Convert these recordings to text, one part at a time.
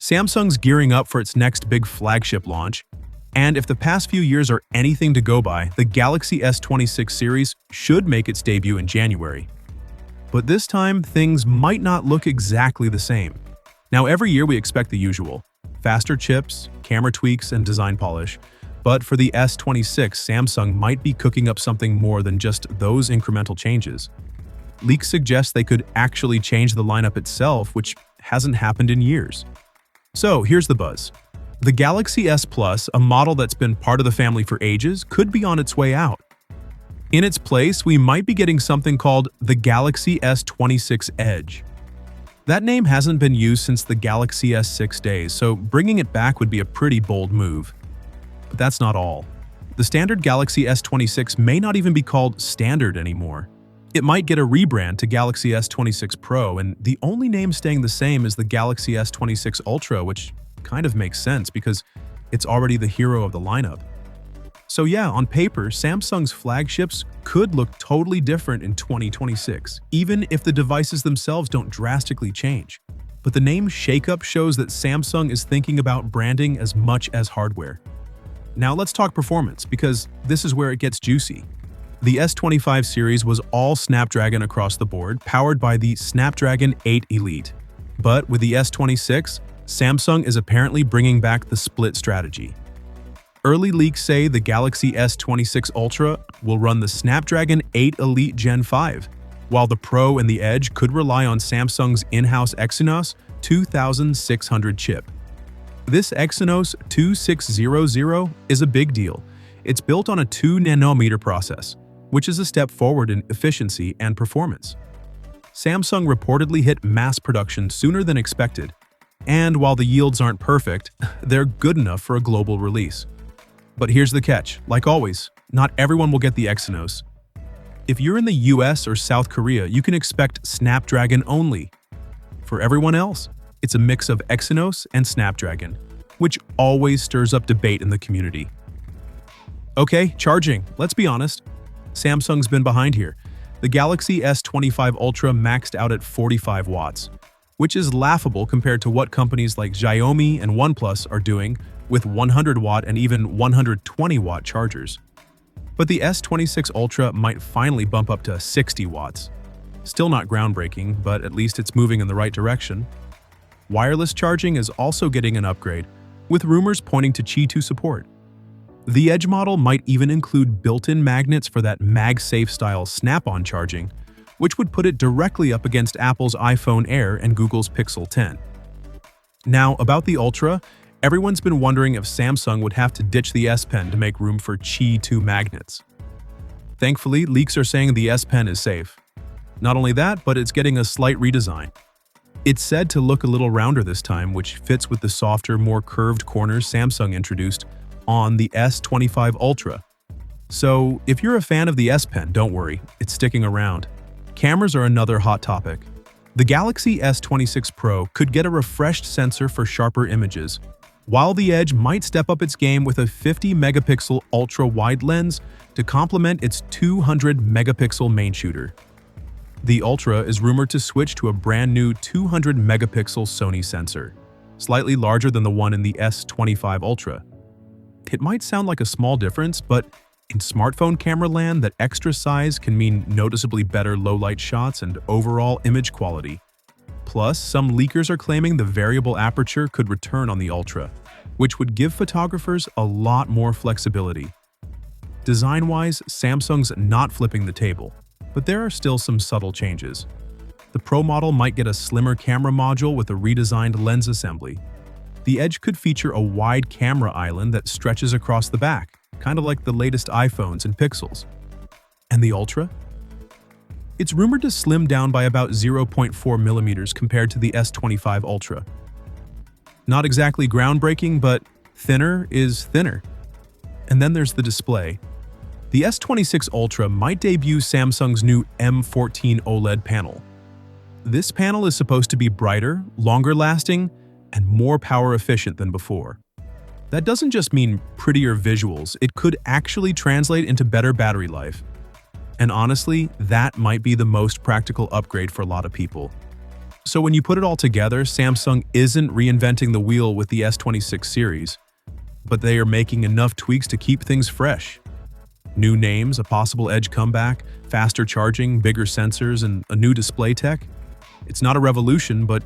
Samsung's gearing up for its next big flagship launch, and if the past few years are anything to go by, the Galaxy S26 series should make its debut in January. But this time, things might not look exactly the same. Now, every year we expect the usual: faster chips, camera tweaks, and design polish. But for the S26, Samsung might be cooking up something more than just those incremental changes. Leaks suggest they could actually change the lineup itself, which hasn't happened in years. So here's the buzz. The Galaxy S Plus, a model that's been part of the family for ages, could be on its way out. In its place, we might be getting something called the Galaxy S26 Edge. That name hasn't been used since the Galaxy S6 days, so bringing it back would be a pretty bold move. But that's not all. The standard Galaxy S26 may not even be called standard anymore. It might get a rebrand to Galaxy S26 Pro, and the only name staying the same is the Galaxy S26 Ultra, which kind of makes sense because it's already the hero of the lineup. So yeah, on paper, Samsung's flagships could look totally different in 2026, even if the devices themselves don't drastically change. But the name shakeup shows that Samsung is thinking about branding as much as hardware. Now let's talk performance, because this is where it gets juicy. The S25 series was all Snapdragon across the board, powered by the Snapdragon 8 Elite. But with the S26, Samsung is apparently bringing back the split strategy. Early leaks say the Galaxy S26 Ultra will run the Snapdragon 8 Elite Gen 5, while the Pro and the Edge could rely on Samsung's in-house Exynos 2600 chip. This Exynos 2600 is a big deal. It's built on a 2-nanometer process, which is a step forward in efficiency and performance. Samsung reportedly hit mass production sooner than expected, and while the yields aren't perfect, they're good enough for a global release. But here's the catch: like always, not everyone will get the Exynos. If you're in the US or South Korea, you can expect Snapdragon only. For everyone else, it's a mix of Exynos and Snapdragon, which always stirs up debate in the community. Okay, charging. Let's be honest. Samsung's been behind here. The Galaxy S25 Ultra maxed out at 45 watts, which is laughable compared to what companies like Xiaomi and OnePlus are doing with 100-watt and even 120-watt chargers. But the S26 Ultra might finally bump up to 60 watts. Still not groundbreaking, but at least it's moving in the right direction. Wireless charging is also getting an upgrade, with rumors pointing to Qi 2 support. The Edge model might even include built-in magnets for that MagSafe-style snap-on charging, which would put it directly up against Apple's iPhone Air and Google's Pixel 10. Now, about the Ultra, everyone's been wondering if Samsung would have to ditch the S Pen to make room for Qi 2 magnets. Thankfully, leaks are saying the S Pen is safe. Not only that, but it's getting a slight redesign. It's said to look a little rounder this time, which fits with the softer, more curved corners Samsung introduced on the S25 Ultra. So, if you're a fan of the S Pen, don't worry, it's sticking around. Cameras are another hot topic. The Galaxy S26 Pro could get a refreshed sensor for sharper images, while the Edge might step up its game with a 50-megapixel ultra-wide lens to complement its 200-megapixel main shooter. The Ultra is rumored to switch to a brand new 200-megapixel Sony sensor, slightly larger than the one in the S25 Ultra. It might sound like a small difference, but in smartphone camera land, that extra size can mean noticeably better low-light shots and overall image quality. Plus, some leakers are claiming the variable aperture could return on the Ultra, which would give photographers a lot more flexibility. Design-wise, Samsung's not flipping the table, but there are still some subtle changes. The Pro model might get a slimmer camera module with a redesigned lens assembly. The Edge could feature a wide camera island that stretches across the back, kind of like the latest iPhones and Pixels. And the Ultra? It's rumored to slim down by about 0.4 millimeters compared to the S25 Ultra. Not exactly groundbreaking, but thinner is thinner. And then there's the display. The S26 Ultra might debut Samsung's new M14 OLED panel. This panel is supposed to be brighter, longer lasting, and more power efficient than before. That doesn't just mean prettier visuals, it could actually translate into better battery life. And honestly, that might be the most practical upgrade for a lot of people. So when you put it all together, Samsung isn't reinventing the wheel with the S26 series, but they are making enough tweaks to keep things fresh. New names, a possible edge comeback, faster charging, bigger sensors, and a new display tech. It's not a revolution, but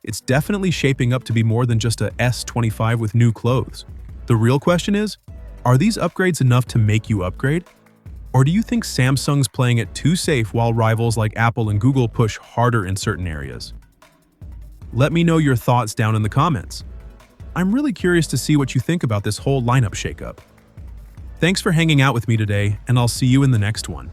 it's definitely shaping up to be more than just a S25 with new clothes. The real question is, are these upgrades enough to make you upgrade? Or do you think Samsung's playing it too safe while rivals like Apple and Google push harder in certain areas? Let me know your thoughts down in the comments. I'm really curious to see what you think about this whole lineup shakeup. Thanks for hanging out with me today, and I'll see you in the next one.